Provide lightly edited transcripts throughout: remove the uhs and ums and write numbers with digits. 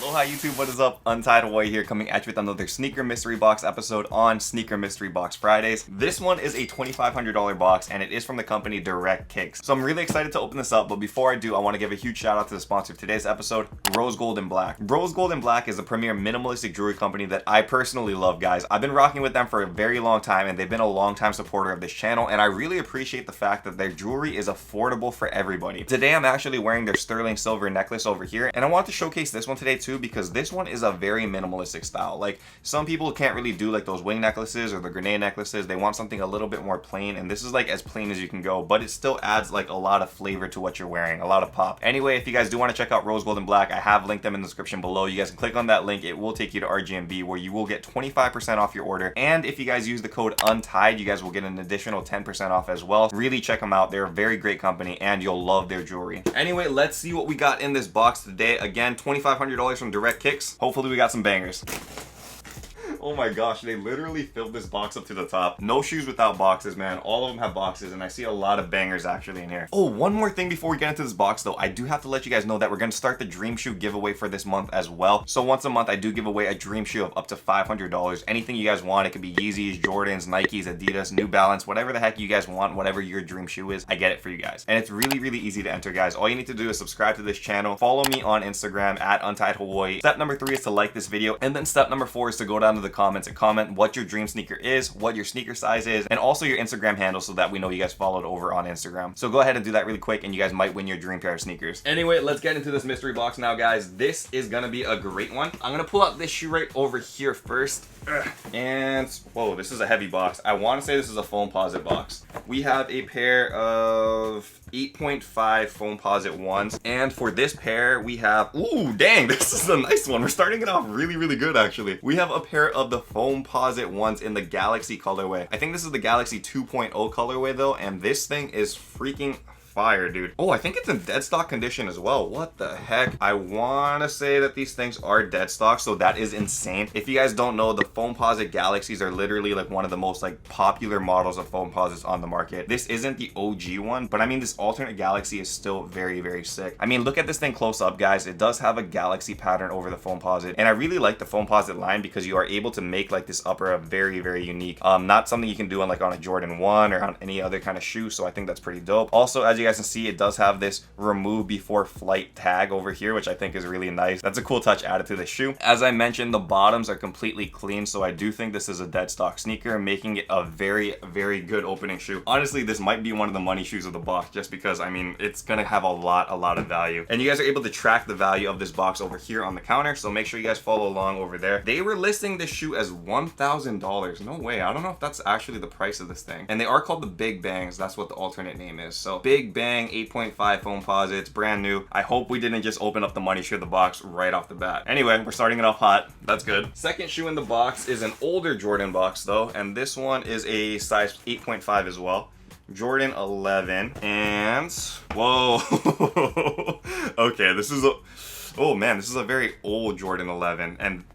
Aloha YouTube, what is up? Untied Hawaii here, coming at you with another Sneaker Mystery Box episode on Sneaker Mystery Box Fridays. This one is a $2,500 box and it is from the company Direct Kicks. So I'm really excited to open this up, but before I do, I want to give a huge shout out to the sponsor of today's episode, Rose Gold and Black. Rose Gold and Black is the premier minimalistic jewelry company that I personally love, guys. I've been rocking with them for a very long time and they've been a long time supporter of this channel, and I really appreciate the fact that their jewelry is affordable for everybody. Today I'm actually wearing their sterling silver necklace over here, and I want to showcase this one today too because this one is a very minimalistic style. Like, some people can't really do like those wing necklaces or the grenade necklaces. They want something a little bit more plain, and this is like as plain as you can go, but it still adds like a lot of flavor to what you're wearing, a lot of pop. Anyway, if you guys do want to check out Rose Gold and Black, I have linked them in the description below. You guys can click on that link. It will take you to RGMB where you will get 25% off your order, and if you guys use the code UNTIED, you guys will get an additional 10% off as well. Really check them out. They're a very great company and you'll love their jewelry. Anyway, let's see what we got in this box today. Again, $2,500 from Direct Kicks. Hopefully we got some bangers. Oh my gosh, they literally filled this box up to the top. No shoes without boxes, man. All of them have boxes, and I see a lot of bangers actually in here. Oh, one more thing before we get into this box though. I do have to let you guys know that we're going to start the Dream Shoe giveaway for this month as well. So once a month, I do give away a Dream Shoe of up to $500. Anything you guys want. It could be Yeezys, Jordans, Nikes, Adidas, New Balance, whatever the heck you guys want, whatever your dream shoe is, I get it for you guys. And it's really, really easy to enter, guys. All you need to do is subscribe to this channel, follow me on Instagram at Untied Hawaii. Step number 3 is to like this video, and then step number 4 is to go down to the comments and comment what your dream sneaker is, what your sneaker size is, and also your Instagram handle so that we know you guys followed over on Instagram. So go ahead and do that really quick and you guys might win your dream pair of sneakers. Anyway, let's get into this mystery box now, guys. This is gonna be a great one. I'm gonna pull out this shoe right over here first. And whoa, this is a heavy box. I want to say this is a Foamposite box. We have a pair of 8.5 Foamposite ones, and for this pair we have, ooh, dang, this is a nice one. We're starting it off really, really good actually. We have a pair of the Foamposite ones in the Galaxy colorway. I think this is the Galaxy 2.0 colorway though, and this thing is freaking fire, dude. Oh, I think it's in dead stock condition as well. What the heck? I want to say that these things are dead stock, so that is insane. If you guys don't know, the Foamposite Galaxies are literally like one of the most like popular models of Foamposites on the market. This isn't the OG one, but I mean, this alternate Galaxy is still very, very sick. I mean, look at this thing close up, guys. It does have a Galaxy pattern over the Foamposite, and I really like the Foamposite line because you are able to make like this upper a very, very unique. Not something you can do on like on a Jordan 1 or on any other kind of shoe, so I think that's pretty dope. Also, as you guys can see, it does have this remove before flight tag over here, which I think is really nice. That's a cool touch added to the shoe. As I mentioned, the bottoms are completely clean, so I do think this is a dead stock sneaker, making it a very, very good opening shoe. Honestly, this might be one of the money shoes of the box just because, I mean, it's gonna have a lot of value. And you guys are able to track the value of this box over here on the counter, so make sure you guys follow along over there. They were listing this shoe as $1,000. No way. I don't know if that's actually the price of this thing. And they are called the Big Bangs. That's what the alternate name is. So Big Bang 8.5 Foamposites, brand new. I hope we didn't just open up the money shoe of the box right off the bat. Anyway, we're starting it off hot. That's good. Second shoe in the box is an older Jordan box though, and this one is a size 8.5 as well. Jordan 11, and whoa. Okay, this is a, oh man, this is a very old Jordan 11, and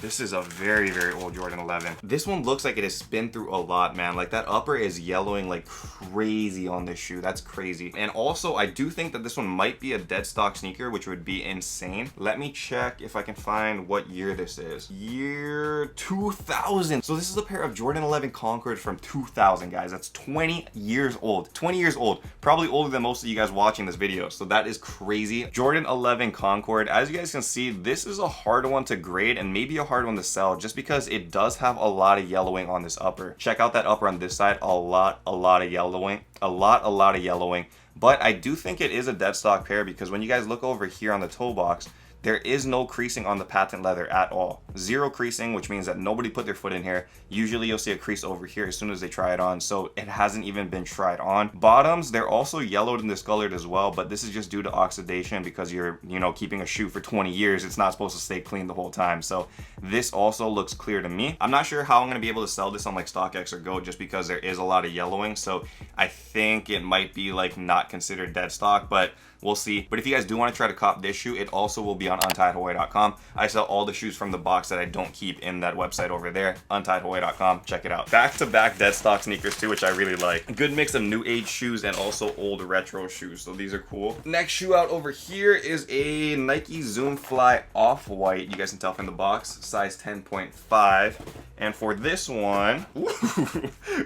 this is a very, very old Jordan 11. This one looks like it has spin through a lot, man. Like, that upper is yellowing like crazy on this shoe. That's crazy. And also, I do think that this one might be a dead stock sneaker, which would be insane. Let me check if I can find what year this is. Year 2000. So this is a pair of Jordan 11 Concord from 2000, guys. That's 20 years old. 20 years old. Probably older than most of you guys watching this video. So that is crazy. Jordan 11 Concord. As you guys can see, this is a hard one to grade and maybe a hard one to sell just because it does have a lot of yellowing on this upper. Check out that upper on this side. A lot of yellowing. A lot of yellowing. But I do think it is a dead stock pair because when you guys look over here on the toe box, there is no creasing on the patent leather at all. Zero creasing, which means that nobody put their foot in here. Usually you'll see a crease over here as soon as they try it on, so it hasn't even been tried on. Bottoms, they're also yellowed and discolored as well, but this is just due to oxidation because you're, you know, keeping a shoe for 20 years. It's not supposed to stay clean the whole time, so this also looks clear to me. I'm not sure how I'm going to be able to sell this on like StockX or Go just because there is a lot of yellowing, so I think it might be like not considered dead stock, but We'll see. But if you guys do want to try to cop this shoe, it also will be on untiedhawaii.com. I sell all the shoes from the box that I don't keep in that website over there, untiedhawaii.com. Check it out. Back-to-back dead stock sneakers too, which I really like. A good mix of new age shoes and also old retro shoes, so these are cool. Next shoe out over here is a Nike Zoom Fly Off-White. You guys can tell from the box, size 10.5. And for this one,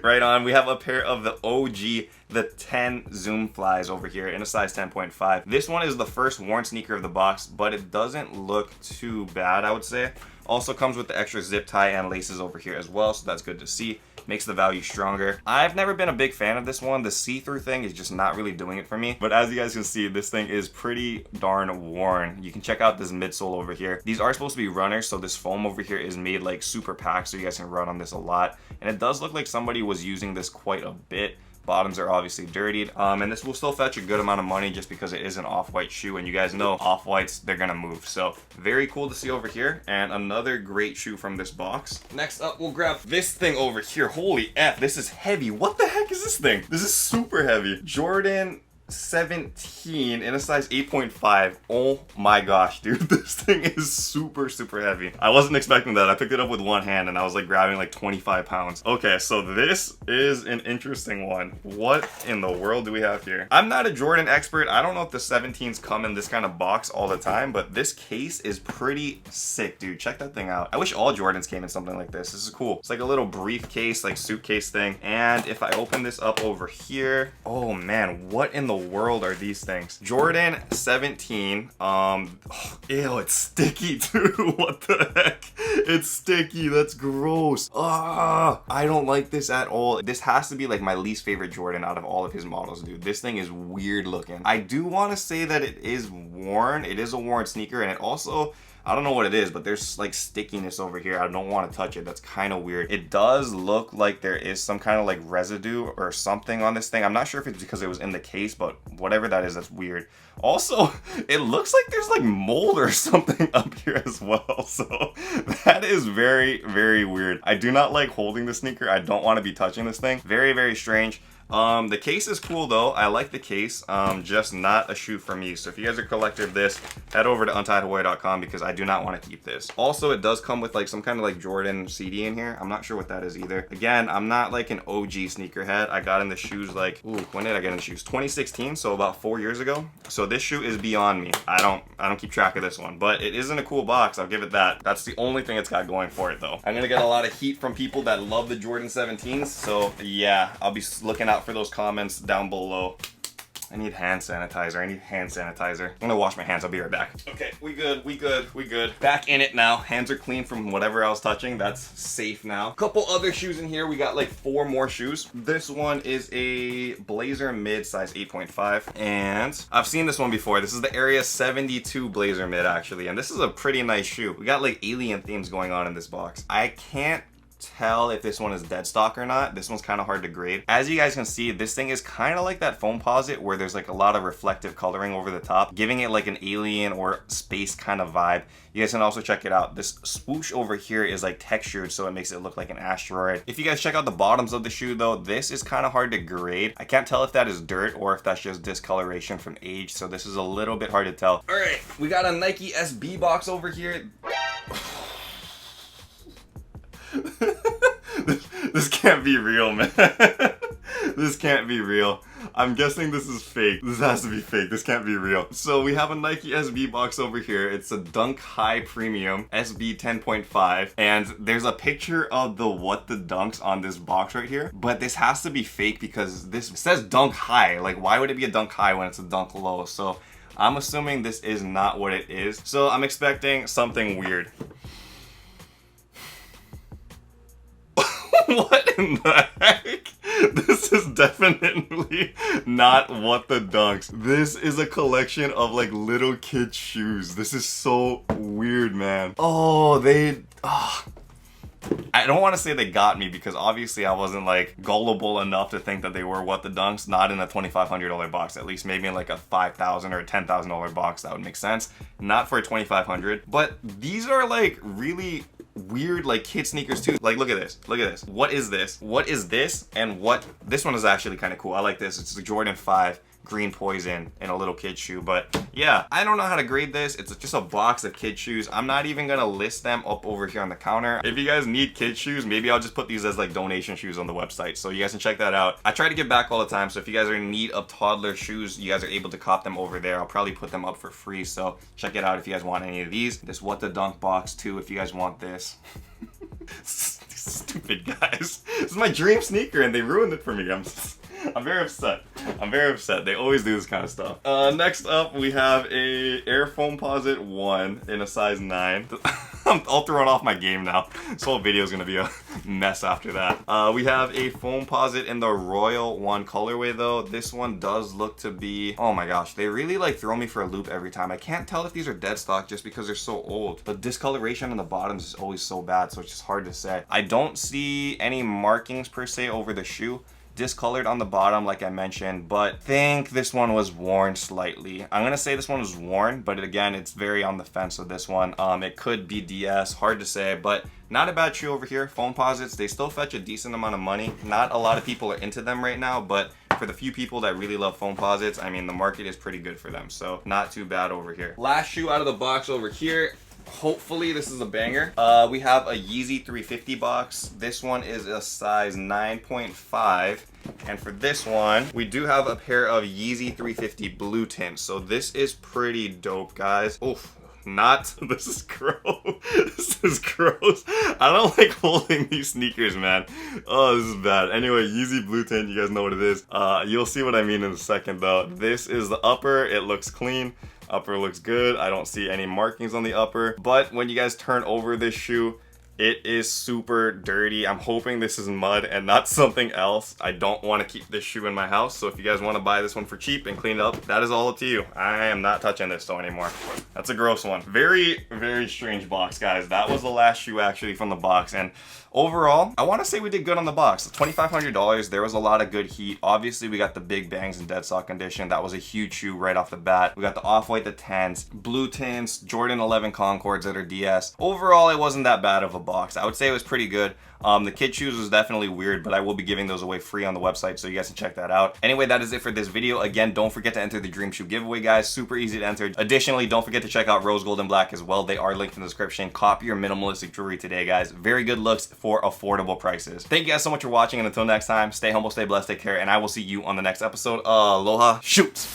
right on, we have a pair of the OG, the 10 Zoom Flies over here in a size 10.5. This one is the first worn sneaker of the box, but it doesn't look too bad, I would say. Also comes with the extra zip tie and laces over here as well, so that's good to see. Makes the value stronger. I've never been a big fan of this one. The see-through thing is just not really doing it for me. But as you guys can see, this thing is pretty darn worn. You can check out this midsole over here. These are supposed to be runners, so this foam over here is made like super packed, so you guys can run on this a lot. And it does look like somebody was using this quite a bit. Bottoms are obviously dirtied, and this will still fetch a good amount of money just because it is an off-white shoe, and you guys know off-whites, they're gonna move. So very cool to see over here, and another great shoe from this box. Next up, we'll grab this thing over here. Holy F, this is heavy. What the heck is this thing? This is super heavy. Jordan 17 in a size 8.5. Oh my gosh, dude, this thing is super heavy. I wasn't expecting that. I picked it up with one hand and I was like grabbing like 25 pounds. Okay, so this is an interesting one. What in the world do we have here? I'm not a Jordan expert. I don't know if the 17s come in this kind of box all the time, but this case is pretty sick, dude. Check that thing out. I wish all Jordans came in something like this. This is cool. It's like a little briefcase, like suitcase thing. And if I open this up over here, oh man, what in the world are these things? Jordan 17. Ew, it's sticky too. What the heck? It's sticky. That's gross. I don't like this at all. This has to be like my least favorite Jordan out of all of his models, dude. This thing is weird looking. I do want to say that it is worn. It is a worn sneaker, and it also, I don't know what it is, but there's like stickiness over here. I don't want to touch it. That's kind of weird. It does look like there is some kind of like residue or something on this thing. I'm not sure if it's because it was in the case, but whatever that is, that's weird. Also, it looks like there's like mold or something up here as well. So that is very weird. I do not like holding the sneaker. I don't want to be touching this thing. Very strange. The case is cool though. I like the case, just not a shoe for me. So if you guys are a collector of this, head over to untiedhawaii.com because I do not want to keep this. Also, it does come with like some kind of like Jordan CD in here. I'm not sure what that is either. Again, I'm not like an OG sneakerhead. I got in the shoes like, ooh, when did I get in the shoes? 2016, so about 4 years ago. So this shoe is beyond me. I don't keep track of this one, but it is in a cool box. I'll give it that. That's the only thing it's got going for it though. I'm gonna get a lot of heat from people that love the Jordan 17s. So yeah, I'll be looking out for those comments down below. I need hand sanitizer. I'm gonna wash my hands. I'll be right back. Okay, we good. Back in it now. Hands are clean from whatever I was touching. That's safe now. Couple other shoes in here. We got like 4 more shoes. This one is a Blazer Mid size 8.5. And I've seen this one before. This is the Area 72 Blazer Mid actually. And this is a pretty nice shoe. We got like alien themes going on in this box. I can't tell if this one is dead stock or not. This one's kind of hard to grade. As you guys can see, this thing is kind of like that Foamposite where there's like a lot of reflective coloring over the top, giving it like an alien or space kind of vibe. You guys can also check it out. This swoosh over here is like textured, so it makes it look like an asteroid. If you guys check out the bottoms of the shoe though, this is kind of hard to grade. I can't tell if that is dirt or if that's just discoloration from age, so this is a little bit hard to tell. All right, we got a Nike SB box over here. This can't be real, man. This can't be real. I'm guessing this is fake. This has to be fake. This can't be real. So we have a Nike SB box over here. It's a Dunk High Premium SB 10.5. And there's a picture of the What the Dunks on this box right here. But this has to be fake because this says Dunk High. Like, why would it be a Dunk High when it's a Dunk Low? So I'm assuming this is not what it is. So I'm expecting something weird. What in the heck? This is definitely not What the Dunks. This is a collection of like little kid shoes. This is so weird, man. I don't want to say they got me because obviously I wasn't like gullible enough to think that they were What the Dunks, not in a $2,500 box. At least maybe in like a $5,000 or a $10,000 box, that would make sense. Not for a $2,500. But these are like really weird like kid sneakers too. Like, look at this. What is this? And this one is actually kind of cool. I like this. It's the Jordan 5. green poison in a little kid shoe. But yeah, I don't know how to grade this. It's just a box of kid shoes. I'm not even gonna list them up over here on the counter. If you guys need kid shoes, maybe I'll just put these as like donation shoes on the website, so you guys can check that out. I try to give back all the time, so if you guys are in need of toddler shoes, you guys are able to cop them over there. I'll probably put them up for free, so check it out if you guys want any of these. This What the Dunk box too, if you guys want this. Stupid guys. This is my dream sneaker and they ruined it for me. I'm very upset. I'm very upset. They always do this kind of stuff. Next up, we have a Air Foamposite 1 in a size 9. I'm all throwing off my game now. This whole video is going to be a mess after that. We have a Foamposite in the Royal 1 colorway though. This one does look to be, oh my gosh, they really like throw me for a loop every time. I can't tell if these are dead stock just because they're so old. The discoloration on the bottoms is always so bad, so it's just hard to say. I don't see any markings per se over the shoe. Discolored on the bottom like I mentioned, but think this one was worn slightly. I'm gonna say this one was worn, but again, it's very on the fence with this one. It could be DS, hard to say, but not a bad shoe over here. Foamposites, they still fetch a decent amount of money. Not a lot of people are into them right now, but for the few people that really love Foamposites, I mean, the market is pretty good for them, so not too bad over here. Last shoe out of the box over here. Hopefully this is a banger. We have a Yeezy 350 box. This one is a size 9.5. And for this one, we do have a pair of Yeezy 350 blue tints. So this is pretty dope, guys. Oof. Not. This is gross. This is gross. I don't like holding these sneakers, man. Oh, this is bad. Anyway, Yeezy blue tint, you guys know what it is. You'll see what I mean in a second though. This is the upper. It looks clean. Upper looks good. I don't see any markings on the upper. But when you guys turn over this shoe, it is super dirty. I'm hoping this is mud and not something else. I don't want to keep this shoe in my house. So if you guys want to buy this one for cheap and clean it up, that is all up to you. I am not touching this though anymore. That's a gross one. Very, very strange box, guys. That was the last shoe actually from the box. And overall, I want to say we did good on the box. $2,500, there was a lot of good heat. Obviously, we got the big bangs in dead stock condition. That was a huge shoe right off the bat. We got the off-white, the 10s, blue tints, Jordan 11 Concords that are DS. Overall, it wasn't that bad of a box. I would say it was pretty good. The kid shoes was definitely weird, but I will be giving those away free on the website, so you guys can check that out. Anyway, that is it for this video. Again, don't forget to enter the Dream Shoe giveaway, guys. Super easy to enter. Additionally, don't forget to check out Rose Gold and Black as well. They are linked in the description. Copy your minimalistic jewelry today, guys. Very good looks for affordable prices. Thank you guys so much for watching, and until next time, stay humble, stay blessed, take care, and I will see you on the next episode. Aloha, shoot!